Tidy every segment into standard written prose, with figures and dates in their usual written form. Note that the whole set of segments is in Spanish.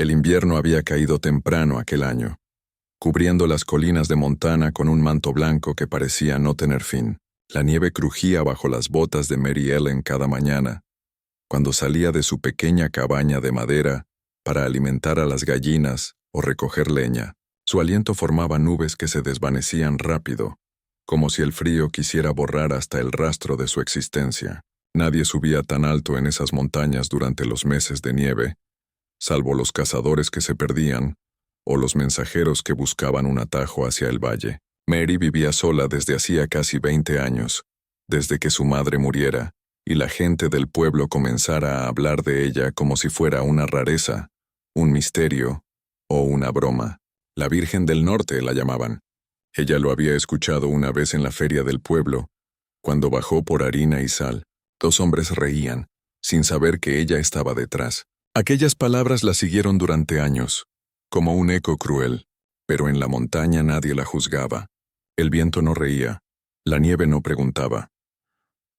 El invierno había caído temprano aquel año, cubriendo las colinas de Montana con un manto blanco que parecía no tener fin. La nieve crujía bajo las botas de Mary Ellen cada mañana, cuando salía de su pequeña cabaña de madera para alimentar a las gallinas o recoger leña. Su aliento formaba nubes que se desvanecían rápido, como si el frío quisiera borrar hasta el rastro de su existencia. Nadie subía tan alto en esas montañas durante los meses de nieve, salvo los cazadores que se perdían o los mensajeros que buscaban un atajo hacia el valle. Mary vivía sola desde hacía casi 20 años, desde que su madre muriera, y la gente del pueblo comenzara a hablar de ella como si fuera una rareza, un misterio o una broma. La Virgen del Norte la llamaban. Ella lo había escuchado una vez en la feria del pueblo, cuando bajó por harina y sal. 2 hombres reían, sin saber que ella estaba detrás. Aquellas palabras la siguieron durante años, como un eco cruel, pero en la montaña nadie la juzgaba. El viento no reía, la nieve no preguntaba.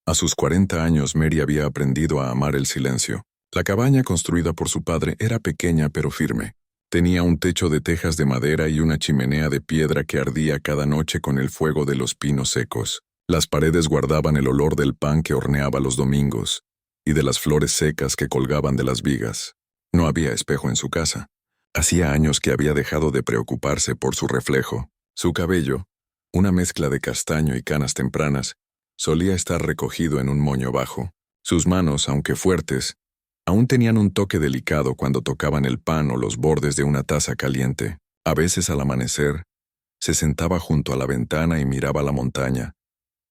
A sus 40 años Mary había aprendido a amar el silencio. La cabaña construida por su padre era pequeña pero firme. Tenía un techo de tejas de madera y una chimenea de piedra que ardía cada noche con el fuego de los pinos secos. Las paredes guardaban el olor del pan que horneaba los domingos y de las flores secas que colgaban de las vigas. No había espejo en su casa. Hacía años que había dejado de preocuparse por su reflejo. Su cabello, una mezcla de castaño y canas tempranas, solía estar recogido en un moño bajo. Sus manos, aunque fuertes, aún tenían un toque delicado cuando tocaban el pan o los bordes de una taza caliente. A veces al amanecer, se sentaba junto a la ventana y miraba la montaña,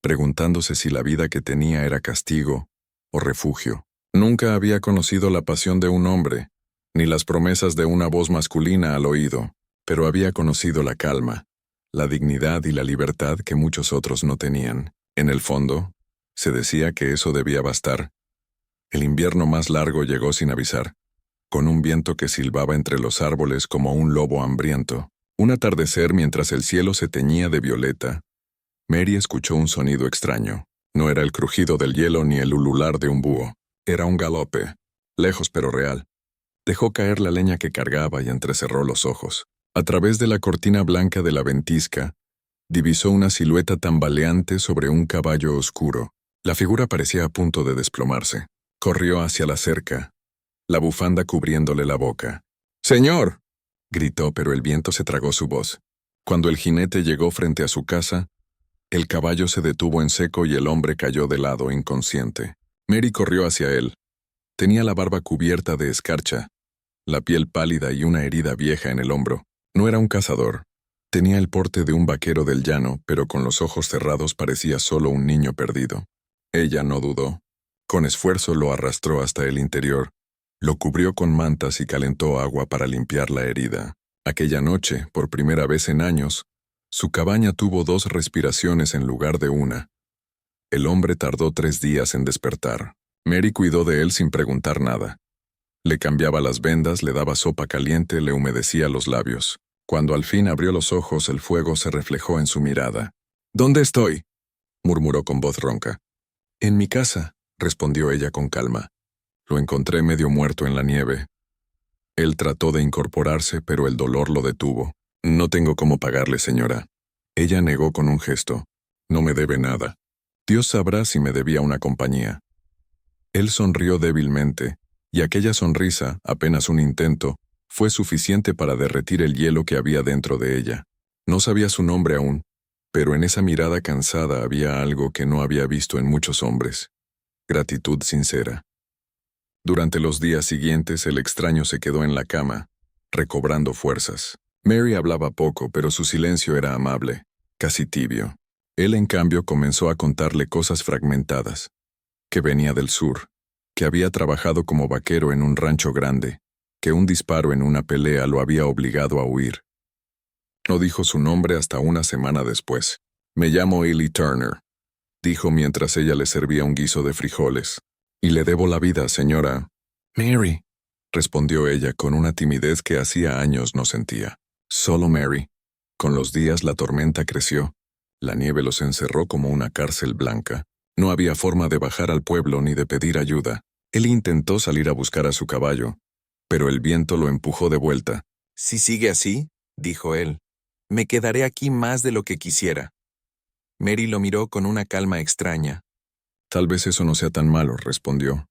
preguntándose si la vida que tenía era castigo o refugio. Nunca había conocido la pasión de un hombre, ni las promesas de una voz masculina al oído, pero había conocido la calma, la dignidad y la libertad que muchos otros no tenían. En el fondo, se decía que eso debía bastar. El invierno más largo llegó sin avisar, con un viento que silbaba entre los árboles como un lobo hambriento. Un atardecer mientras el cielo se teñía de violeta, Mary escuchó un sonido extraño. No era el crujido del hielo ni el ulular de un búho. Era un galope, lejos pero real. Dejó caer la leña que cargaba y entrecerró los ojos. A través de la cortina blanca de la ventisca, divisó una silueta tambaleante sobre un caballo oscuro. La figura parecía a punto de desplomarse. Corrió hacia la cerca, la bufanda cubriéndole la boca. «¡Señor!», gritó, pero el viento se tragó su voz. Cuando el jinete llegó frente a su casa, el caballo se detuvo en seco y el hombre cayó de lado, inconsciente. Mary corrió hacia él. Tenía la barba cubierta de escarcha, la piel pálida y una herida vieja en el hombro. No era un cazador. Tenía el porte de un vaquero del llano, pero con los ojos cerrados parecía solo un niño perdido. Ella no dudó. Con esfuerzo lo arrastró hasta el interior, lo cubrió con mantas y calentó agua para limpiar la herida. Aquella noche, por primera vez en años, su cabaña tuvo 2 respiraciones en lugar de una. El hombre tardó 3 días en despertar. Mary cuidó de él sin preguntar nada. Le cambiaba las vendas, le daba sopa caliente, le humedecía los labios. Cuando al fin abrió los ojos, el fuego se reflejó en su mirada. «¿Dónde estoy?», murmuró con voz ronca. «En mi casa», respondió ella con calma. «Lo encontré medio muerto en la nieve». Él trató de incorporarse, pero el dolor lo detuvo. «No tengo cómo pagarle, señora». Ella negó con un gesto. «No me debe nada. Dios sabrá si me debía una compañía». Él sonrió débilmente, y aquella sonrisa, apenas un intento, fue suficiente para derretir el hielo que había dentro de ella. No sabía su nombre aún, pero en esa mirada cansada había algo que no había visto en muchos hombres: gratitud sincera. Durante los días siguientes el extraño se quedó en la cama, recobrando fuerzas. Mary hablaba poco, pero su silencio era amable, casi tibio. Él, en cambio, comenzó a contarle cosas fragmentadas: que venía del sur, que había trabajado como vaquero en un rancho grande, que un disparo en una pelea lo había obligado a huir. No dijo su nombre hasta una semana después. «Me llamo Ellie Turner», dijo mientras ella le servía un guiso de frijoles. «Y le debo la vida, señora». «Mary», respondió ella con una timidez que hacía años no sentía. Solo Mary. Con los días la tormenta creció. La nieve los encerró como una cárcel blanca. No había forma de bajar al pueblo ni de pedir ayuda. Él intentó salir a buscar a su caballo, pero el viento lo empujó de vuelta. Si sigue así, dijo él, me quedaré aquí más de lo que quisiera. Mary lo miró con una calma extraña. Tal vez eso no sea tan malo, respondió.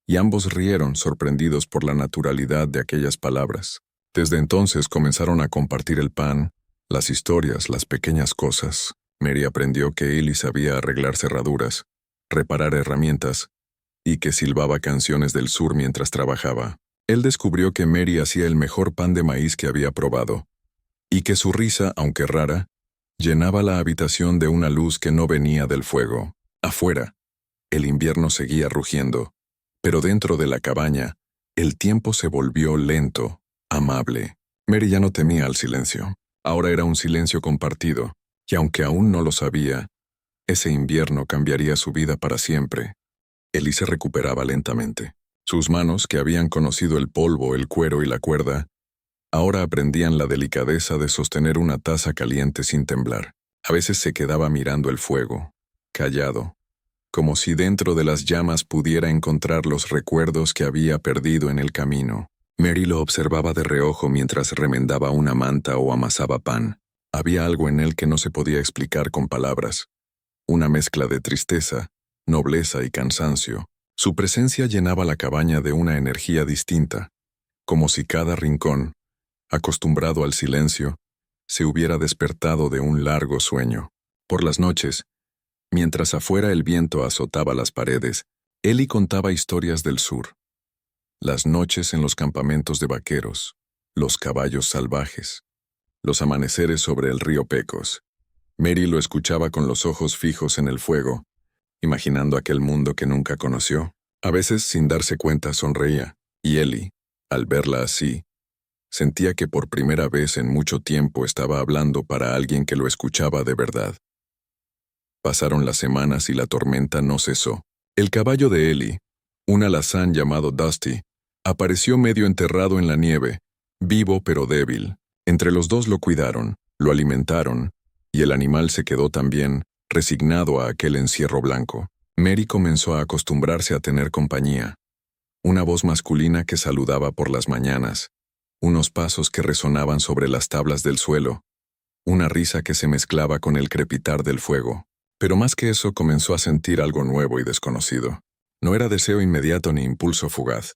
Y ambos rieron, sorprendidos por la naturalidad de aquellas palabras. Desde entonces comenzaron a compartir el pan, las historias, las pequeñas cosas. Mary aprendió que Ellie sabía arreglar cerraduras, reparar herramientas, y que silbaba canciones del sur mientras trabajaba. Él descubrió que Mary hacía el mejor pan de maíz que había probado, y que su risa, aunque rara, llenaba la habitación de una luz que no venía del fuego. Afuera, el invierno seguía rugiendo, pero dentro de la cabaña, el tiempo se volvió lento, amable. Mary ya no temía al silencio. Ahora era un silencio compartido, y aunque aún no lo sabía, ese invierno cambiaría su vida para siempre. Ellie se recuperaba lentamente. Sus manos, que habían conocido el polvo, el cuero y la cuerda, ahora aprendían la delicadeza de sostener una taza caliente sin temblar. A veces se quedaba mirando el fuego, callado, como si dentro de las llamas pudiera encontrar los recuerdos que había perdido en el camino. Mary lo observaba de reojo mientras remendaba una manta o amasaba pan. Había algo en él que no se podía explicar con palabras. Una mezcla de tristeza, nobleza y cansancio. Su presencia llenaba la cabaña de una energía distinta, como si cada rincón, acostumbrado al silencio, se hubiera despertado de un largo sueño. Por las noches, mientras afuera el viento azotaba las paredes, Ellie contaba historias del sur. Las noches en los campamentos de vaqueros, los caballos salvajes, los amaneceres sobre el río Pecos. Mary lo escuchaba con los ojos fijos en el fuego, imaginando aquel mundo que nunca conoció. A veces, sin darse cuenta, sonreía, y Ellie, al verla así, sentía que por primera vez en mucho tiempo estaba hablando para alguien que lo escuchaba de verdad. Pasaron las semanas y la tormenta no cesó. El caballo de Ellie, un alazán llamado Dusty, apareció medio enterrado en la nieve, vivo pero débil. Entre los dos lo cuidaron, lo alimentaron, y el animal se quedó también, resignado a aquel encierro blanco. Mary comenzó a acostumbrarse a tener compañía. Una voz masculina que saludaba por las mañanas, unos pasos que resonaban sobre las tablas del suelo, una risa que se mezclaba con el crepitar del fuego. Pero más que eso comenzó a sentir algo nuevo y desconocido. No era deseo inmediato ni impulso fugaz.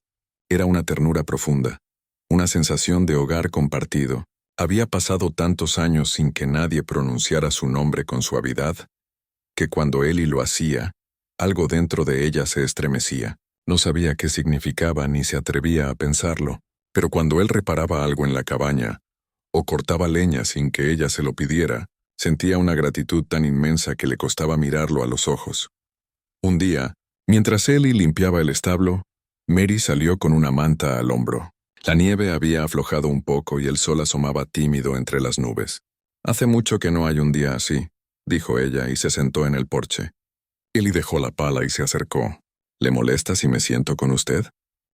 Era una ternura profunda, una sensación de hogar compartido. Había pasado tantos años sin que nadie pronunciara su nombre con suavidad, que cuando Ellie lo hacía, algo dentro de ella se estremecía. No sabía qué significaba ni se atrevía a pensarlo, pero cuando él reparaba algo en la cabaña, o cortaba leña sin que ella se lo pidiera, sentía una gratitud tan inmensa que le costaba mirarlo a los ojos. Un día, mientras Ellie limpiaba el establo, Mary salió con una manta al hombro. La nieve había aflojado un poco y el sol asomaba tímido entre las nubes. «Hace mucho que no hay un día así», dijo ella y se sentó en el porche. Ellie dejó la pala y se acercó. «¿Le molesta si me siento con usted?»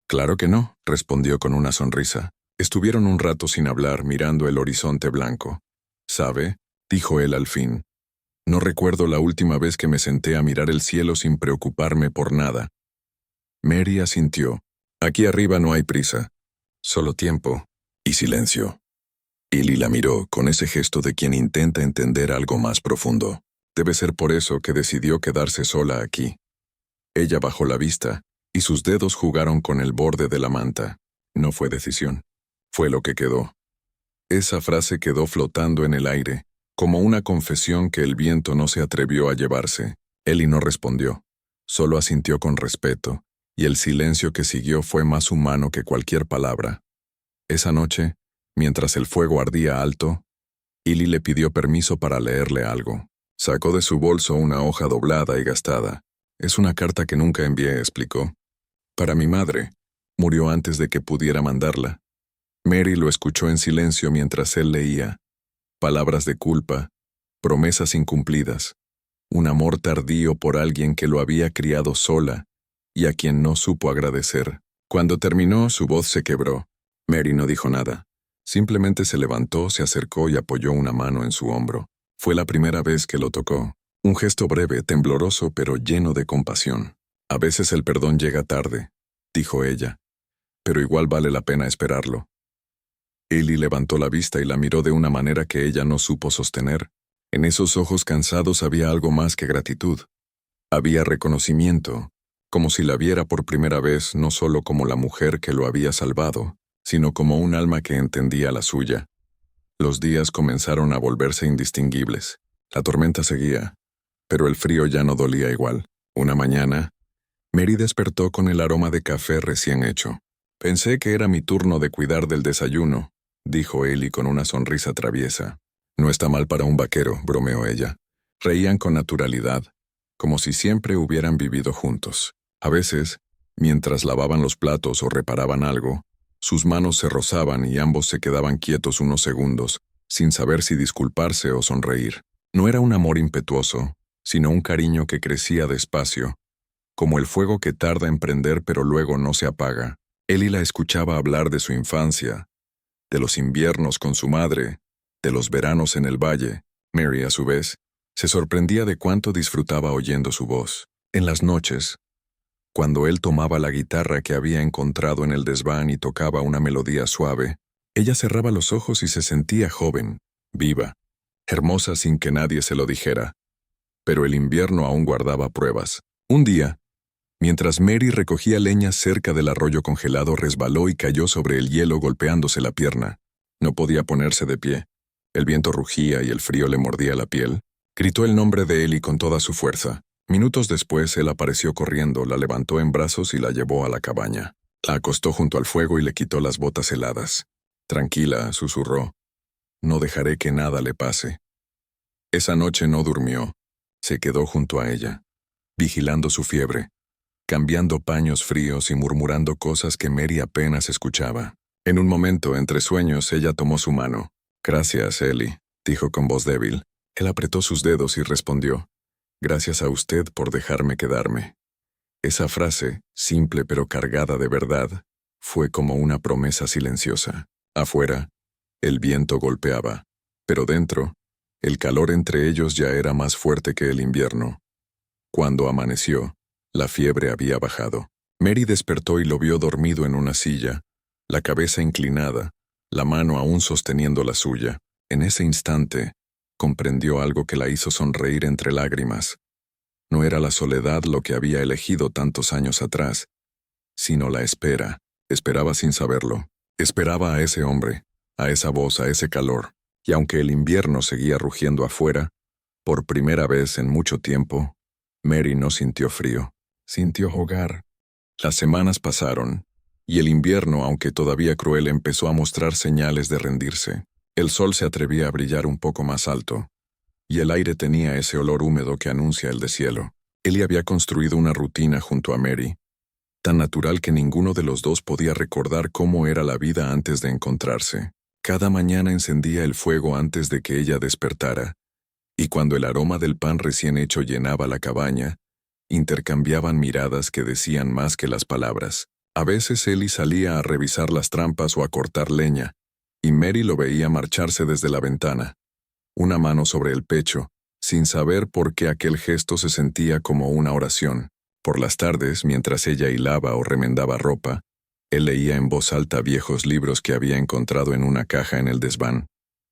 «Claro que no», respondió con una sonrisa. Estuvieron un rato sin hablar mirando el horizonte blanco. «¿Sabe?», dijo él al fin. «No recuerdo la última vez que me senté a mirar el cielo sin preocuparme por nada». Mary asintió. «Aquí arriba no hay prisa. Solo tiempo y silencio». Ellie la miró con ese gesto de quien intenta entender algo más profundo. Debe ser por eso que decidió quedarse sola aquí. Ella bajó la vista, y sus dedos jugaron con el borde de la manta. No fue decisión. Fue lo que quedó. Esa frase quedó flotando en el aire, como una confesión que el viento no se atrevió a llevarse. Ellie no respondió. Solo asintió con respeto, y el silencio que siguió fue más humano que cualquier palabra. Esa noche, mientras el fuego ardía alto, Ellie le pidió permiso para leerle algo. Sacó de su bolso una hoja doblada y gastada. «Es una carta que nunca envié», explicó. «Para mi madre. Murió antes de que pudiera mandarla». Mary lo escuchó en silencio mientras él leía. Palabras de culpa, promesas incumplidas, un amor tardío por alguien que lo había criado sola y a quien no supo agradecer. Cuando terminó, su voz se quebró. Mary no dijo nada. Simplemente se levantó, se acercó y apoyó una mano en su hombro. Fue la primera vez que lo tocó. Un gesto breve, tembloroso, pero lleno de compasión. «A veces el perdón llega tarde», dijo ella. pero igual vale la pena esperarlo. Ellie levantó la vista y la miró de una manera que ella no supo sostener. En esos ojos cansados había algo más que gratitud. Había reconocimiento, como si la viera por primera vez no solo como la mujer que lo había salvado, sino como un alma que entendía la suya. Los días comenzaron a volverse indistinguibles. La tormenta seguía, pero el frío ya no dolía igual. Una mañana, Mary despertó con el aroma de café recién hecho. «Pensé que era mi turno de cuidar del desayuno», dijo Ellie con una sonrisa traviesa. «No está mal para un vaquero», bromeó ella. Reían con naturalidad, como si siempre hubieran vivido juntos. A veces, mientras lavaban los platos o reparaban algo, sus manos se rozaban y ambos se quedaban quietos unos segundos, sin saber si disculparse o sonreír. No era un amor impetuoso, sino un cariño que crecía despacio, como el fuego que tarda en prender pero luego no se apaga. Ellie la escuchaba hablar de su infancia, de los inviernos con su madre, de los veranos en el valle. Mary, a su vez, se sorprendía de cuánto disfrutaba oyendo su voz. En las noches, cuando él tomaba la guitarra que había encontrado en el desván y tocaba una melodía suave, ella cerraba los ojos y se sentía joven, viva, hermosa sin que nadie se lo dijera. Pero el invierno aún guardaba pruebas. Un día, mientras Mary recogía leña cerca del arroyo congelado, resbaló y cayó sobre el hielo golpeándose la pierna. No podía ponerse de pie. El viento rugía y el frío le mordía la piel. Gritó el nombre de Ellie con toda su fuerza. Minutos después, él apareció corriendo, la levantó en brazos y la llevó a la cabaña. La acostó junto al fuego y le quitó las botas heladas. «Tranquila», susurró. «No dejaré que nada le pase». Esa noche no durmió. Se quedó junto a ella, vigilando su fiebre, cambiando paños fríos y murmurando cosas que Mary apenas escuchaba. En un momento, entre sueños, ella tomó su mano. «Gracias, Ellie», dijo con voz débil. Él apretó sus dedos y respondió: «Gracias a usted por dejarme quedarme». Esa frase, simple pero cargada de verdad, fue como una promesa silenciosa. Afuera, el viento golpeaba, pero dentro, el calor entre ellos ya era más fuerte que el invierno. Cuando amaneció, la fiebre había bajado. Mary despertó y lo vio dormido en una silla, la cabeza inclinada, la mano aún sosteniendo la suya. En ese instante, comprendió algo que la hizo sonreír entre lágrimas. No era la soledad lo que había elegido tantos años atrás, sino la espera. Esperaba sin saberlo. Esperaba a ese hombre, a esa voz, a ese calor. Y aunque el invierno seguía rugiendo afuera, por primera vez en mucho tiempo, Mary no sintió frío. Sintió hogar. Las semanas pasaron, y el invierno, aunque todavía cruel, empezó a mostrar señales de rendirse. El sol se atrevía a brillar un poco más alto, y el aire tenía ese olor húmedo que anuncia el deshielo. Ellie había construido una rutina junto a Mary, tan natural que ninguno de los dos podía recordar cómo era la vida antes de encontrarse. Cada mañana encendía el fuego antes de que ella despertara, y cuando el aroma del pan recién hecho llenaba la cabaña, intercambiaban miradas que decían más que las palabras. A veces Ellie salía a revisar las trampas o a cortar leña, y Mary lo veía marcharse desde la ventana, una mano sobre el pecho, sin saber por qué aquel gesto se sentía como una oración. Por las tardes, mientras ella hilaba o remendaba ropa, él leía en voz alta viejos libros que había encontrado en una caja en el desván.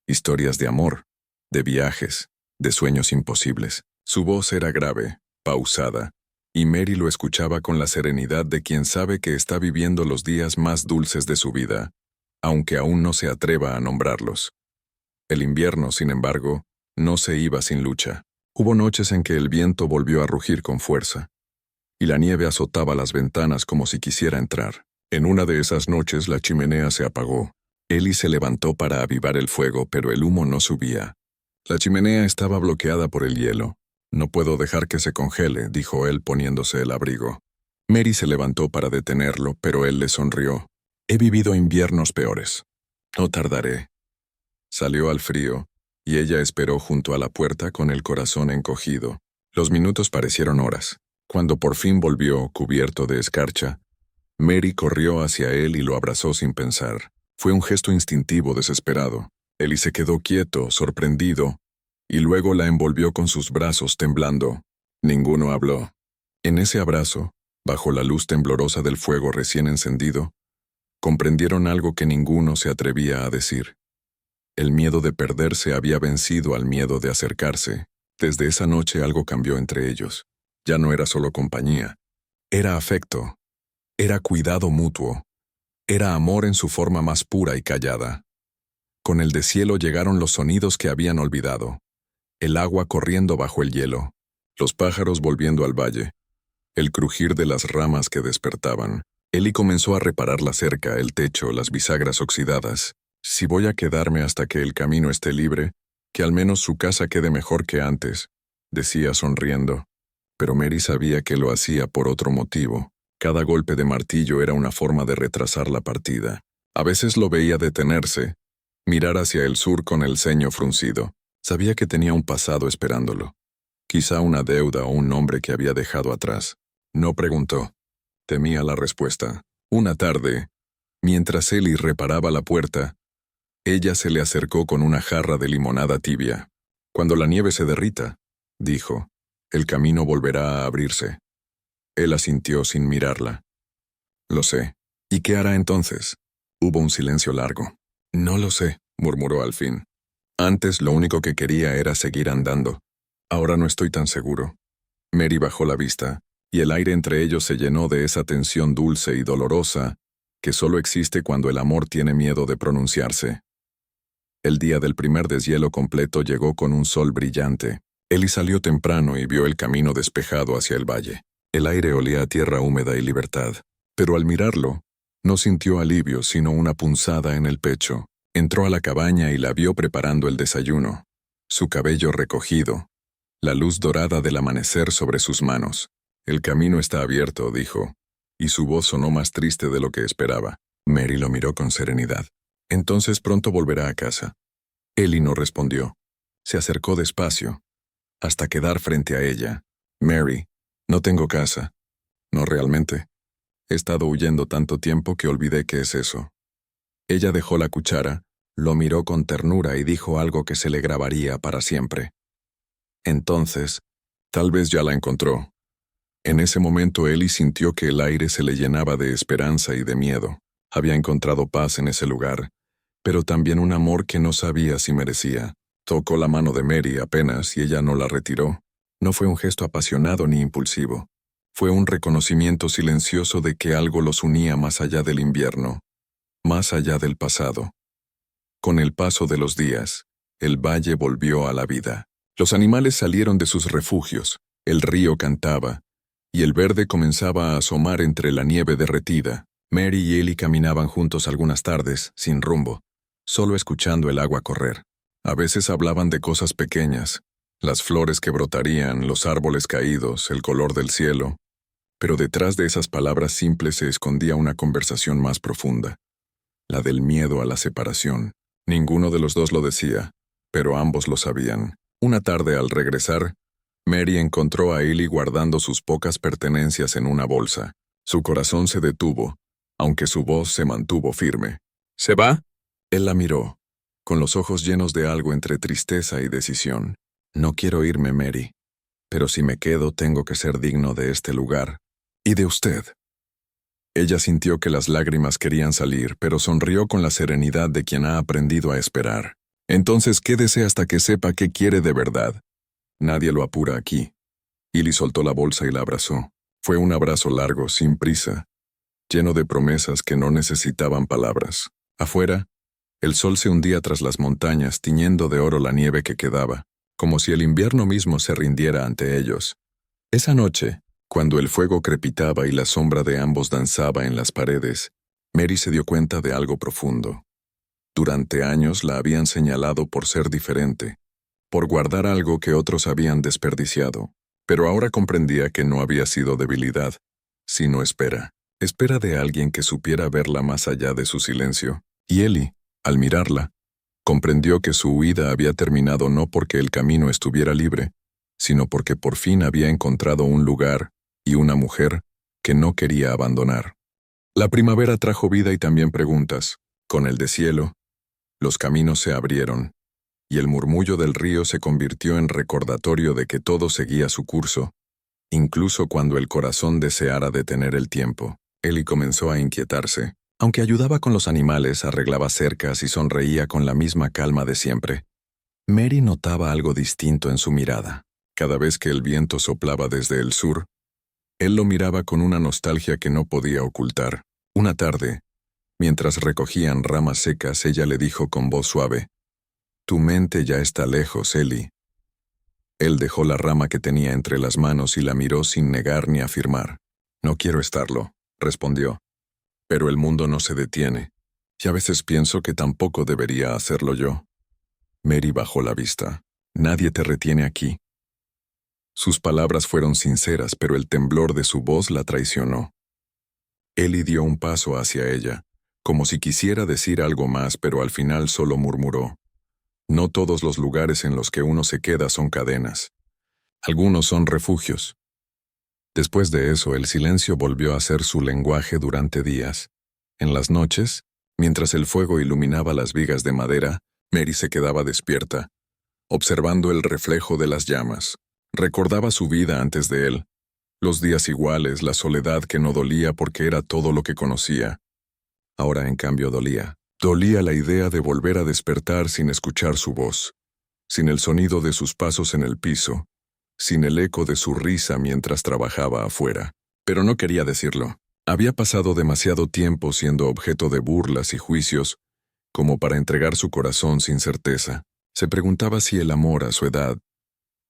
Historias de amor, de viajes, de sueños imposibles. Su voz era grave, pausada, y Mary lo escuchaba con la serenidad de quien sabe que está viviendo los días más dulces de su vida, aunque aún no se atreva a nombrarlos. El invierno, sin embargo, no se iba sin lucha. Hubo noches en que el viento volvió a rugir con fuerza, y la nieve azotaba las ventanas como si quisiera entrar. En una de esas noches la chimenea se apagó. Ellie se levantó para avivar el fuego, pero el humo no subía. La chimenea estaba bloqueada por el hielo. «No puedo dejar que se congele», dijo él poniéndose el abrigo. Mary se levantó para detenerlo, pero él le sonrió. «He vivido inviernos peores. No tardaré». Salió al frío, y ella esperó junto a la puerta con el corazón encogido. Los minutos parecieron horas. Cuando por fin volvió, cubierto de escarcha, Mary corrió hacia él y lo abrazó sin pensar. Fue un gesto instintivo, desesperado. Él se quedó quieto, sorprendido, y luego la envolvió con sus brazos temblando. Ninguno habló. En ese abrazo, bajo la luz temblorosa del fuego recién encendido, Comprendieron algo que ninguno se atrevía a decir. El miedo de perderse había vencido al miedo de acercarse. Desde esa noche algo cambió entre ellos. Ya no era solo compañía. Era afecto. Era cuidado mutuo. Era amor en su forma más pura y callada. Con el deshielo llegaron los sonidos que habían olvidado. El agua corriendo bajo el hielo. Los pájaros volviendo al valle. El crujir de las ramas que despertaban. Ellie comenzó a reparar la cerca, el techo, las bisagras oxidadas. Si voy a quedarme hasta que el camino esté libre, que al menos su casa quede mejor que antes, decía sonriendo. Pero Mary sabía que lo hacía por otro motivo. Cada golpe de martillo era una forma de retrasar la partida. A veces lo veía detenerse, mirar hacia el sur con el ceño fruncido. Sabía que tenía un pasado esperándolo. Quizá una deuda o un nombre que había dejado atrás. No preguntó. Temía la respuesta. Una tarde, mientras Ellie reparaba la puerta, ella se le acercó con una jarra de limonada tibia. Cuando la nieve se derrita, dijo, el camino volverá a abrirse. Él asintió sin mirarla. Lo sé. ¿Y qué hará entonces? Hubo un silencio largo. No lo sé, murmuró al fin. Antes lo único que quería era seguir andando. Ahora no estoy tan seguro. Mary bajó la vista, y el aire entre ellos se llenó de esa tensión dulce y dolorosa que solo existe cuando el amor tiene miedo de pronunciarse. El día del primer deshielo completo llegó con un sol brillante. Ellie salió temprano y vio el camino despejado hacia el valle. El aire olía a tierra húmeda y libertad. Pero al mirarlo, no sintió alivio sino una punzada en el pecho. Entró a la cabaña y la vio preparando el desayuno. Su cabello recogido, la luz dorada del amanecer sobre sus manos. El camino está abierto, dijo, y su voz sonó más triste de lo que esperaba. Mary lo miró con serenidad. Entonces pronto volverá a casa. Ellie no respondió. Se acercó despacio, hasta quedar frente a ella. Mary, no tengo casa. No realmente. He estado huyendo tanto tiempo que olvidé qué es eso. Ella dejó la cuchara, lo miró con ternura y dijo algo que se le grabaría para siempre. Entonces, tal vez ya la encontró. En ese momento Ellie sintió que el aire se le llenaba de esperanza y de miedo. Había encontrado paz en ese lugar, pero también un amor que no sabía si merecía. Tocó la mano de Mary apenas y ella no la retiró. No fue un gesto apasionado ni impulsivo. Fue un reconocimiento silencioso de que algo los unía más allá del invierno, más allá del pasado. Con el paso de los días, el valle volvió a la vida. Los animales salieron de sus refugios, el río cantaba, y el verde comenzaba a asomar entre la nieve derretida. Mary y Ellie caminaban juntos algunas tardes, sin rumbo, solo escuchando el agua correr. A veces hablaban de cosas pequeñas, las flores que brotarían, los árboles caídos, el color del cielo. Pero detrás de esas palabras simples se escondía una conversación más profunda, la del miedo a la separación. Ninguno de los dos lo decía, pero ambos lo sabían. Una tarde al regresar, Mary encontró a Ellie guardando sus pocas pertenencias en una bolsa. Su corazón se detuvo, aunque su voz se mantuvo firme. ¿Se va? Él la miró, con los ojos llenos de algo entre tristeza y decisión. No quiero irme, Mary, pero si me quedo tengo que ser digno de este lugar. Y de usted. Ella sintió que las lágrimas querían salir, pero sonrió con la serenidad de quien ha aprendido a esperar. Entonces quédese hasta que sepa qué quiere de verdad. Nadie lo apura aquí. Ellie soltó la bolsa y la abrazó. Fue un abrazo largo, sin prisa, lleno de promesas que no necesitaban palabras. Afuera, el sol se hundía tras las montañas, tiñendo de oro la nieve que quedaba, como si el invierno mismo se rindiera ante ellos. Esa noche, cuando el fuego crepitaba y la sombra de ambos danzaba en las paredes, Mary se dio cuenta de algo profundo. Durante años la habían señalado por ser diferente, por guardar algo que otros habían desperdiciado, pero ahora comprendía que no había sido debilidad, sino espera. Espera de alguien que supiera verla más allá de su silencio. Y Ellie, al mirarla, comprendió que su huida había terminado no porque el camino estuviera libre, sino porque por fin había encontrado un lugar y una mujer que no quería abandonar. La primavera trajo vida y también preguntas. Con el deshielo, los caminos se abrieron, y el murmullo del río se convirtió en recordatorio de que todo seguía su curso, incluso cuando el corazón deseara detener el tiempo. Ellie comenzó a inquietarse. Aunque ayudaba con los animales, arreglaba cercas y sonreía con la misma calma de siempre, Mary notaba algo distinto en su mirada. Cada vez que el viento soplaba desde el sur, él lo miraba con una nostalgia que no podía ocultar. Una tarde, mientras recogían ramas secas, ella le dijo con voz suave: «Tu mente ya está lejos, Ellie». Él dejó la rama que tenía entre las manos y la miró sin negar ni afirmar. «No quiero estarlo», respondió. «Pero el mundo no se detiene, y a veces pienso que tampoco debería hacerlo yo». Mary bajó la vista. «Nadie te retiene aquí». Sus palabras fueron sinceras, pero el temblor de su voz la traicionó. Ellie dio un paso hacia ella, como si quisiera decir algo más, pero al final solo murmuró: «No todos los lugares en los que uno se queda son cadenas. Algunos son refugios». Después de eso, el silencio volvió a ser su lenguaje durante días. En las noches, mientras el fuego iluminaba las vigas de madera, Mary se quedaba despierta, observando el reflejo de las llamas. Recordaba su vida antes de él, los días iguales, la soledad que no dolía porque era todo lo que conocía. Ahora, en cambio, dolía. Dolía la idea de volver a despertar sin escuchar su voz, sin el sonido de sus pasos en el piso, sin el eco de su risa mientras trabajaba afuera. Pero no quería decirlo. Había pasado demasiado tiempo siendo objeto de burlas y juicios como para entregar su corazón sin certeza. Se preguntaba si el amor a su edad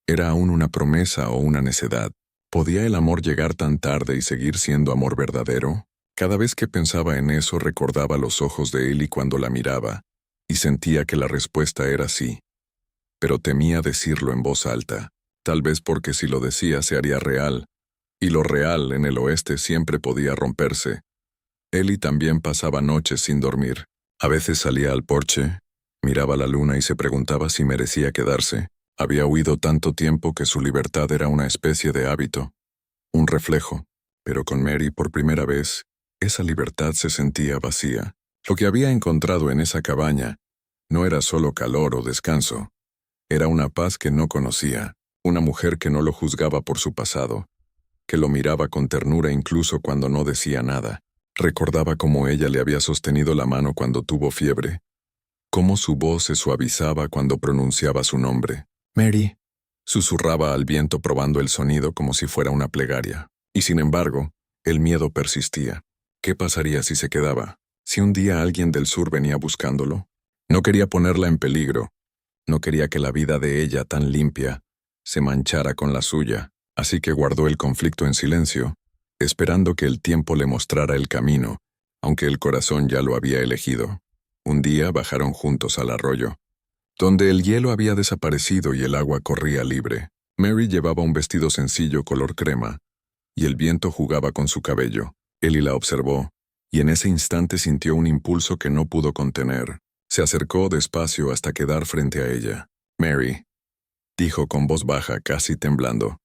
era aún una promesa o una necedad. ¿Podía el amor llegar tan tarde y seguir siendo amor verdadero? Cada vez que pensaba en eso recordaba los ojos de Ellie cuando la miraba, y sentía que la respuesta era sí. Pero temía decirlo en voz alta, tal vez porque si lo decía se haría real, y lo real en el oeste siempre podía romperse. Ellie también pasaba noches sin dormir. A veces salía al porche, miraba la luna y se preguntaba si merecía quedarse. Había huido tanto tiempo que su libertad era una especie de hábito, un reflejo, pero con Mary por primera vez, esa libertad se sentía vacía. Lo que había encontrado en esa cabaña no era solo calor o descanso, era una paz que no conocía, una mujer que no lo juzgaba por su pasado, que lo miraba con ternura incluso cuando no decía nada. Recordaba cómo ella le había sostenido la mano cuando tuvo fiebre, cómo su voz se suavizaba cuando pronunciaba su nombre. «Mary», susurraba al viento probando el sonido como si fuera una plegaria. Y sin embargo, el miedo persistía. ¿Qué pasaría si se quedaba? ¿Si un día alguien del sur venía buscándolo? No quería ponerla en peligro. No quería que la vida de ella tan limpia se manchara con la suya, así que guardó el conflicto en silencio, esperando que el tiempo le mostrara el camino, aunque el corazón ya lo había elegido. Un día bajaron juntos al arroyo, donde el hielo había desaparecido y el agua corría libre. Mary llevaba un vestido sencillo color crema, y el viento jugaba con su cabello. Ellie la observó, y en ese instante sintió un impulso que no pudo contener. Se acercó despacio hasta quedar frente a ella. «Mary», dijo con voz baja, casi temblando,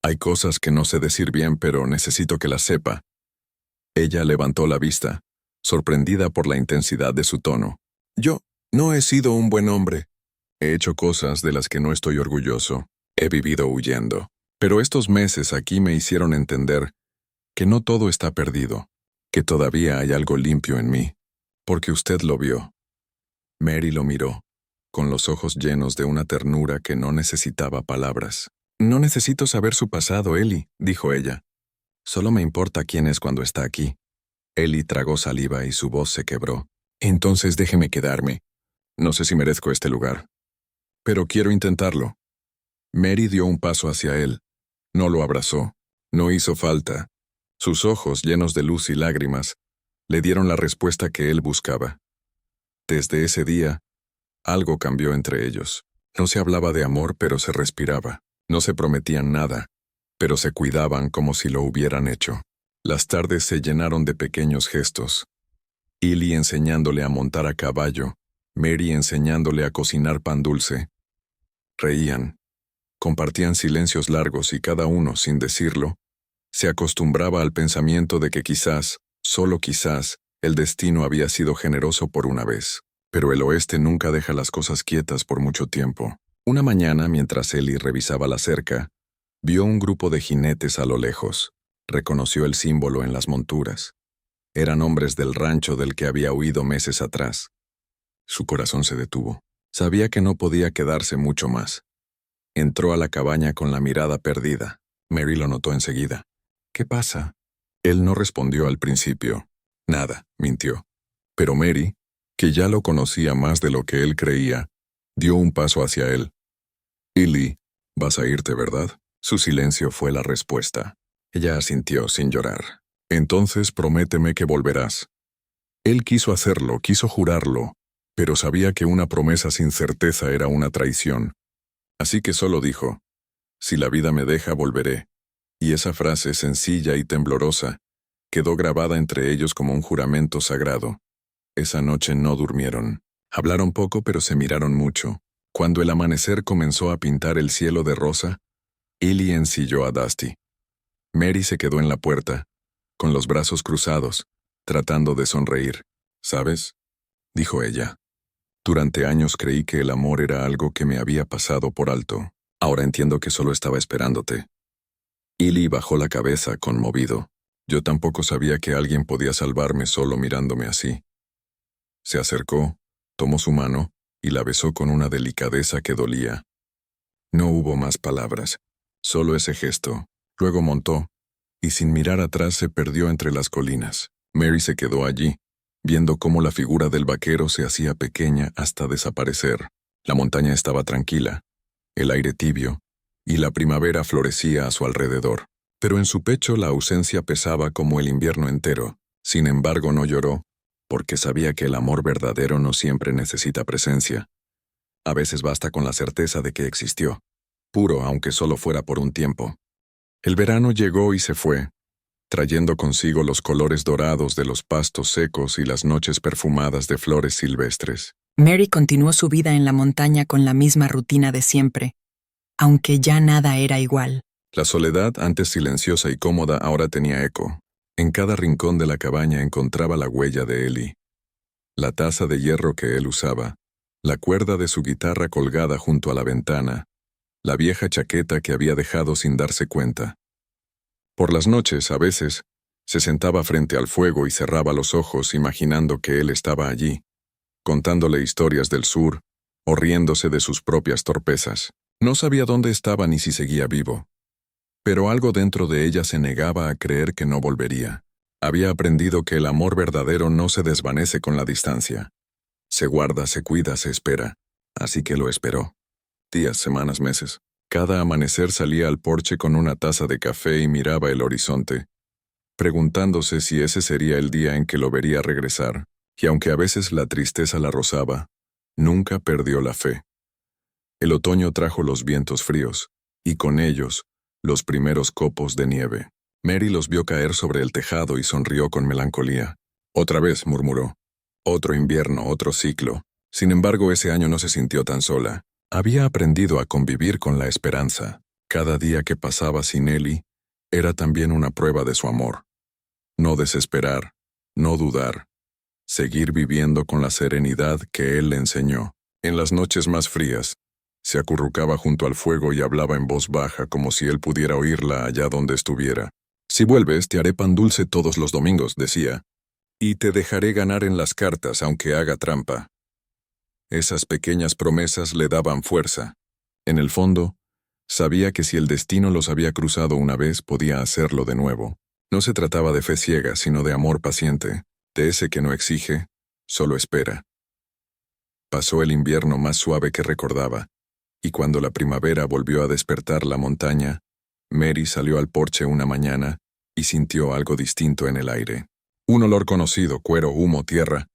«hay cosas que no sé decir bien, pero necesito que las sepa». Ella levantó la vista, sorprendida por la intensidad de su tono. «Yo no he sido un buen hombre. He hecho cosas de las que no estoy orgulloso. He vivido huyendo. Pero estos meses aquí me hicieron entender que no todo está perdido, que todavía hay algo limpio en mí, porque usted lo vio». Mary lo miró, con los ojos llenos de una ternura que no necesitaba palabras. «No necesito saber su pasado, Ellie», dijo ella. «Solo me importa quién es cuando está aquí». Ellie tragó saliva y su voz se quebró. «Entonces déjeme quedarme. No sé si merezco este lugar, pero quiero intentarlo». Mary dio un paso hacia él. No lo abrazó. No hizo falta. Sus ojos, llenos de luz y lágrimas, le dieron la respuesta que él buscaba. Desde ese día, algo cambió entre ellos. No se hablaba de amor, pero se respiraba. No se prometían nada, pero se cuidaban como si lo hubieran hecho. Las tardes se llenaron de pequeños gestos. Ellie enseñándole a montar a caballo, Mary enseñándole a cocinar pan dulce. Reían, compartían silencios largos y cada uno, sin decirlo, se acostumbraba al pensamiento de que quizás, solo quizás, el destino había sido generoso por una vez. Pero el oeste nunca deja las cosas quietas por mucho tiempo. Una mañana, mientras Ellie revisaba la cerca, vio un grupo de jinetes a lo lejos. Reconoció el símbolo en las monturas. Eran hombres del rancho del que había huido meses atrás. Su corazón se detuvo. Sabía que no podía quedarse mucho más. Entró a la cabaña con la mirada perdida. Mary lo notó enseguida. ¿Qué pasa? Él no respondió al principio. Nada, mintió. Pero Mary, que ya lo conocía más de lo que él creía, dio un paso hacia él. Illy, vas a irte, ¿verdad? Su silencio fue la respuesta. Ella asintió sin llorar. Entonces prométeme que volverás. Él quiso hacerlo, quiso jurarlo, pero sabía que una promesa sin certeza era una traición. Así que solo dijo, si la vida me deja, volveré. Y esa frase sencilla y temblorosa quedó grabada entre ellos como un juramento sagrado. Esa noche no durmieron. Hablaron poco, pero se miraron mucho. Cuando el amanecer comenzó a pintar el cielo de rosa, Illy ensilló a Dusty. Mary se quedó en la puerta, con los brazos cruzados, tratando de sonreír. ¿Sabes?, dijo ella. Durante años creí que el amor era algo que me había pasado por alto. Ahora entiendo que solo estaba esperándote. Illy bajó la cabeza, conmovido. Yo tampoco sabía que alguien podía salvarme solo mirándome así. Se acercó, tomó su mano y la besó con una delicadeza que dolía. No hubo más palabras, solo ese gesto. Luego montó, y sin mirar atrás se perdió entre las colinas. Mary se quedó allí, viendo cómo la figura del vaquero se hacía pequeña hasta desaparecer. La montaña estaba tranquila, el aire tibio, y la primavera florecía a su alrededor. Pero en su pecho la ausencia pesaba como el invierno entero. Sin embargo, no lloró, porque sabía que el amor verdadero no siempre necesita presencia. A veces basta con la certeza de que existió, puro aunque solo fuera por un tiempo. El verano llegó y se fue, trayendo consigo los colores dorados de los pastos secos y las noches perfumadas de flores silvestres. Mary continuó su vida en la montaña con la misma rutina de siempre, aunque ya nada era igual. La soledad, antes silenciosa y cómoda, ahora tenía eco. En cada rincón de la cabaña encontraba la huella de Ellie. La taza de hierro que él usaba, la cuerda de su guitarra colgada junto a la ventana, la vieja chaqueta que había dejado sin darse cuenta. Por las noches, a veces, se sentaba frente al fuego y cerraba los ojos imaginando que él estaba allí, contándole historias del sur o riéndose de sus propias torpezas. No sabía dónde estaba ni si seguía vivo. Pero algo dentro de ella se negaba a creer que no volvería. Había aprendido que el amor verdadero no se desvanece con la distancia. Se guarda, se cuida, se espera. Así que lo esperó. Días, semanas, meses. Cada amanecer salía al porche con una taza de café y miraba el horizonte, preguntándose si ese sería el día en que lo vería regresar, y aunque a veces la tristeza la rozaba, nunca perdió la fe. El otoño trajo los vientos fríos, y con ellos, los primeros copos de nieve. Mary los vio caer sobre el tejado y sonrió con melancolía. Otra vez, murmuró. Otro invierno, otro ciclo. Sin embargo, ese año no se sintió tan sola. Había aprendido a convivir con la esperanza. Cada día que pasaba sin Ellie era también una prueba de su amor. No desesperar, no dudar. Seguir viviendo con la serenidad que él le enseñó. En las noches más frías, se acurrucaba junto al fuego y hablaba en voz baja como si él pudiera oírla allá donde estuviera. Si vuelves, te haré pan dulce todos los domingos, decía. Y te dejaré ganar en las cartas aunque haga trampa. Esas pequeñas promesas le daban fuerza. En el fondo, sabía que si el destino los había cruzado una vez, podía hacerlo de nuevo. No se trataba de fe ciega, sino de amor paciente, de ese que no exige, solo espera. Pasó el invierno más suave que recordaba, y cuando la primavera volvió a despertar la montaña, Mary salió al porche una mañana y sintió algo distinto en el aire. Un olor conocido, cuero, humo, tierra.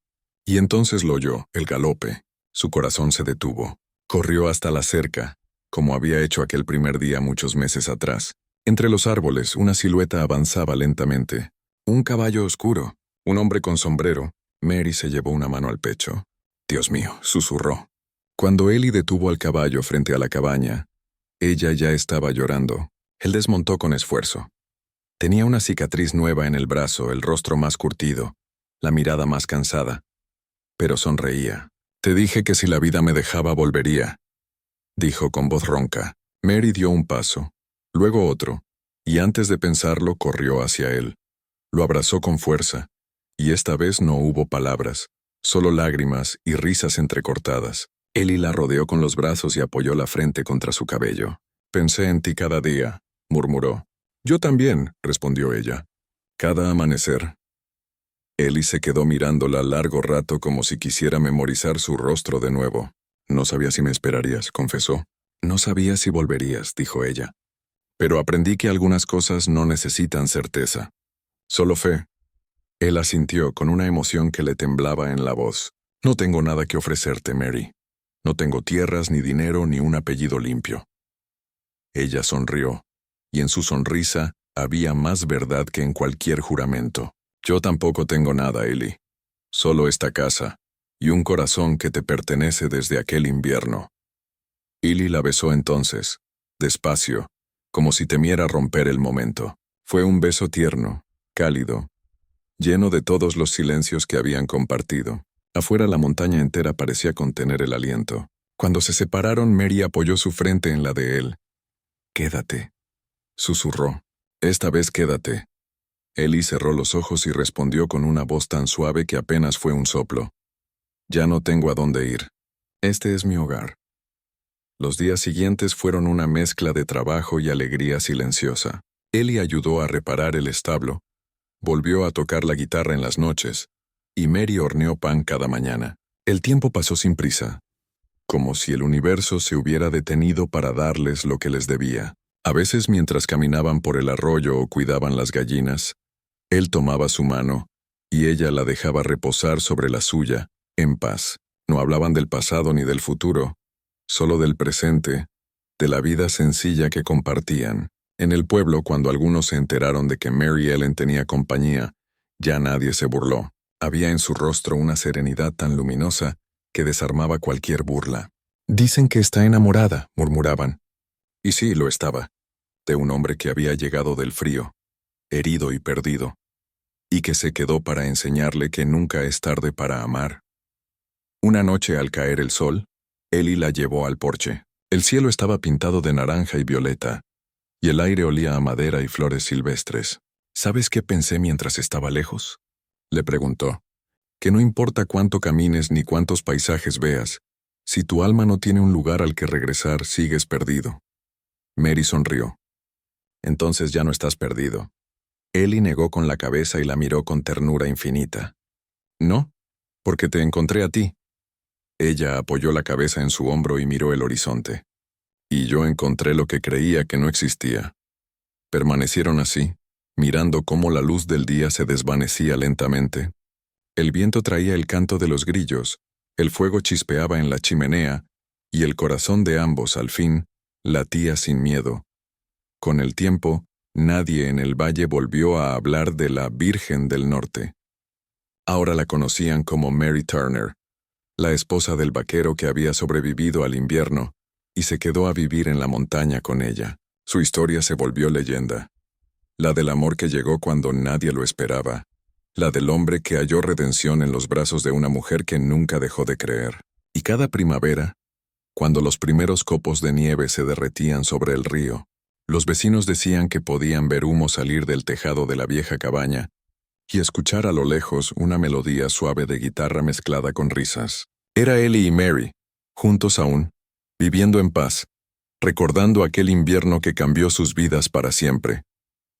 Y entonces lo oyó, el galope. Su corazón se detuvo. Corrió hasta la cerca, como había hecho aquel primer día muchos meses atrás. Entre los árboles, una silueta avanzaba lentamente. Un caballo oscuro, un hombre con sombrero. Mary se llevó una mano al pecho. Dios mío, susurró. Cuando Ellie detuvo al caballo frente a la cabaña, ella ya estaba llorando. Él desmontó con esfuerzo. Tenía una cicatriz nueva en el brazo, el rostro más curtido, la mirada más cansada. Pero sonreía. Te dije que si la vida me dejaba volvería, dijo con voz ronca. Mary dio un paso, luego otro, y antes de pensarlo corrió hacia él. Lo abrazó con fuerza, Y esta vez no hubo palabras, solo lágrimas y risas entrecortadas. Ellie la rodeó con los brazos y apoyó la frente contra su cabello. «Pensé en ti cada día», murmuró. «Yo también», respondió ella. «Cada amanecer». Ellie se quedó mirándola largo rato como si quisiera memorizar su rostro de nuevo. «No sabía si me esperarías», confesó. «No sabía si volverías», dijo ella. «Pero aprendí que algunas cosas no necesitan certeza. Solo fe». Él asintió con una emoción que le temblaba en la voz. «No tengo nada que ofrecerte, Mary. No tengo tierras, ni dinero, ni un apellido limpio». Ella sonrió, y en su sonrisa había más verdad que en cualquier juramento. «Yo tampoco tengo nada, Ellie. Solo esta casa, y un corazón que te pertenece desde aquel invierno». Ellie la besó entonces, despacio, como si temiera romper el momento. Fue un beso tierno, cálido, lleno de todos los silencios que habían compartido. Afuera la montaña entera parecía contener el aliento. Cuando se separaron, Mary apoyó su frente en la de él. «Quédate», susurró. «Esta vez quédate». Ellie cerró los ojos y respondió con una voz tan suave que apenas fue un soplo. «Ya no tengo a dónde ir. Este es mi hogar». Los días siguientes fueron una mezcla de trabajo y alegría silenciosa. Ellie ayudó a reparar el establo, volvió a tocar la guitarra en las noches, y Mary horneó pan cada mañana. El tiempo pasó sin prisa, como si el universo se hubiera detenido para darles lo que les debía. A veces, mientras caminaban por el arroyo o cuidaban las gallinas, él tomaba su mano, y ella la dejaba reposar sobre la suya, en paz. No hablaban del pasado ni del futuro, solo del presente, de la vida sencilla que compartían. En el pueblo, cuando algunos se enteraron de que Mary Ellen tenía compañía, ya nadie se burló. Había en su rostro una serenidad tan luminosa que desarmaba cualquier burla. «Dicen que está enamorada», murmuraban. Y sí, lo estaba, de un hombre que había llegado del frío, herido y perdido, y que se quedó para enseñarle que nunca es tarde para amar. Una noche, al caer el sol, Ellie la llevó al porche. El cielo estaba pintado de naranja y violeta, y el aire olía a madera y flores silvestres. «¿Sabes qué pensé mientras estaba lejos?», le preguntó. «Que no importa cuánto camines ni cuántos paisajes veas, si tu alma no tiene un lugar al que regresar, sigues perdido». Mary sonrió. «Entonces ya no estás perdido». Ellie negó con la cabeza y la miró con ternura infinita. «No, porque te encontré a ti». Ella apoyó la cabeza en su hombro y miró el horizonte. «Y yo encontré lo que creía que no existía». Permanecieron así, mirando cómo la luz del día se desvanecía lentamente. El viento traía el canto de los grillos, el fuego chispeaba en la chimenea, y el corazón de ambos, al fin, latía sin miedo. Con el tiempo, nadie en el valle volvió a hablar de la Virgen del Norte. Ahora la conocían como Mary Turner, la esposa del vaquero que había sobrevivido al invierno y se quedó a vivir en la montaña con ella. Su historia se volvió leyenda. La del amor que llegó cuando nadie lo esperaba. La del hombre que halló redención en los brazos de una mujer que nunca dejó de creer. Y cada primavera, cuando los primeros copos de nieve se derretían sobre el río, los vecinos decían que podían ver humo salir del tejado de la vieja cabaña y escuchar a lo lejos una melodía suave de guitarra mezclada con risas. Era Ellie y Mary, juntos aún, viviendo en paz, recordando aquel invierno que cambió sus vidas para siempre,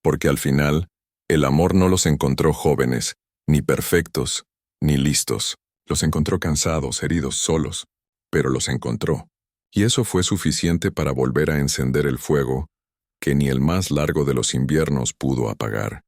porque al final, el amor no los encontró jóvenes, ni perfectos, ni listos. Los encontró cansados, heridos, solos, pero los encontró. Y eso fue suficiente para volver a encender el fuego que ni el más largo de los inviernos pudo apagar.